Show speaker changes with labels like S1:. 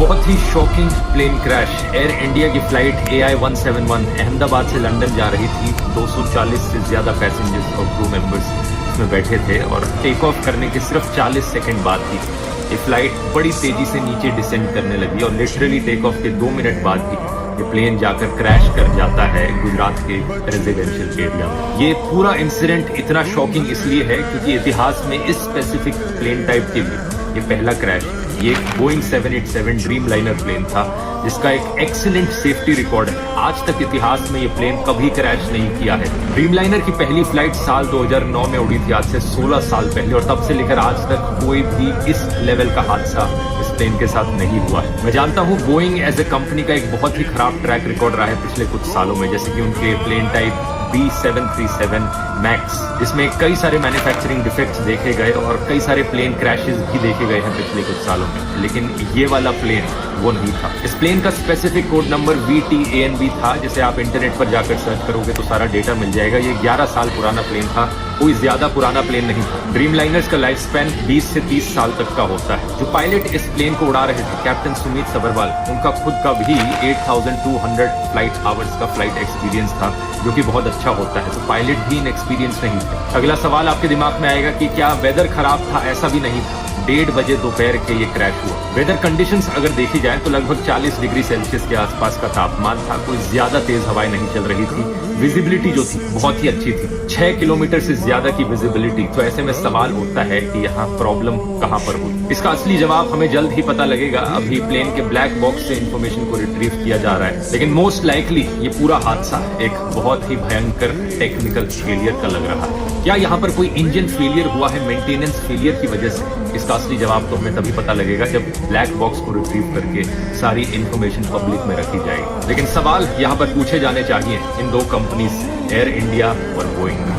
S1: बहुत ही shocking plane crash. Air India की फ्लाइट AI-171 अहमदाबाद से लंदन जा रही थी। 240 से ज्यादा पैसेंजर्स और क्रू मेंबर्स इसमें बैठे थे और टेक ऑफ करने के सिर्फ 40 सेकंड बाद ही ये फ्लाइट बड़ी तेजी से नीचे डिसेंड करने लगी और लिटरली टेक ऑफ के 2 मिनट बाद ही ये प्लेन जाकर क्रैश कर जाता है गुजरात के रेजिडेंशियल एरिया में। ये पूरा इंसिडेंट इतना शॉकिंग इसलिए है क्योंकि इतिहास में इस स्पेसिफिक प्लेन टाइप के लिए ये पहला क्रैश है। ये एक बोइंग 787 ड्रीमलाइनर प्लेन था जिसका एक एक्सीलेंट सेफ्टी रिकॉर्ड है। आज तक इतिहास में ये प्लेन कभी क्रैश नहीं किया है। ड्रीमलाइनर की पहली फ्लाइट साल 2009 में उड़ी थी, आज से 16 साल पहले, और तब से लेकर आज तक कोई भी इस लेवल का हादसा इस प्लेन के साथ नहीं हुआ है। मैं जानता हूँ बोइंग एज ए कंपनी का एक बहुत ही खराब ट्रैक रिकॉर्ड रहा है पिछले कुछ सालों में, जैसे कि उनके प्लेन टाइप B737 मैक्स, जिसमें कई सारे मैन्युफैक्चरिंग डिफेक्ट्स देखे गए और कई सारे प्लेन क्रैशेस भी देखे गए हैं पिछले कुछ सालों में, लेकिन ये वाला प्लेन वो नहीं था। इस प्लेन का स्पेसिफिक कोड नंबर VTANB था, जिसे आप इंटरनेट पर जाकर सर्च करोगे तो सारा डेटा मिल जाएगा। ये 11 साल पुराना प्लेन था, कोई ज्यादा पुराना प्लेन नहीं था। ड्रीमलाइनर्स का लाइफ स्पैन 20 से 30 साल तक का होता है। जो पायलट इस प्लेन को उड़ा रहे थे, कैप्टन सुमित सबरवाल, उनका खुद का भी 8200 फ्लाइट आवर्स का फ्लाइट एक्सपीरियंस था, जो कि बहुत अच्छा होता है। तो पायलट भी इनएक्सपीरियंस नहीं थे। अगला सवाल आपके दिमाग में आएगा कि क्या वेदर खराब था? ऐसा भी नहीं था। 1:30 बजे दोपहर के ये क्रैश हुआ। वेदर कंडीशंस अगर देखी जाए तो लगभग 40 डिग्री सेल्सियस के आसपास का तापमान था। कोई ज्यादा तेज हवाएं नहीं चल रही थी। विजिबिलिटी जो थी बहुत ही अच्छी थी, 6 किलोमीटर से ज्यादा की विजिबिलिटी। तो ऐसे में सवाल उठता है कि यहाँ प्रॉब्लम कहाँ पर हुई। इसका असली जवाब हमें जल्द ही पता लगेगा। अभी प्लेन के ब्लैक बॉक्स से इंफॉर्मेशन को रिट्रीव किया जा रहा है, लेकिन मोस्ट लाइकली ये पूरा हादसा एक बहुत ही भयंकर टेक्निकल फेलियर का लग रहा है। क्या यहाँ पर कोई इंजन फेलियर हुआ है मेंटेनेंस फेलियर की वजह से? इसका असली जवाब तो हमें तभी पता लगेगा जब ब्लैक बॉक्स को रिट्रीव करके सारी इंफॉर्मेशन पब्लिक में रखी जाएगी। लेकिन सवाल यहाँ पर पूछे जाने चाहिए इन दो कंपनीज, एयर इंडिया और बोइंग।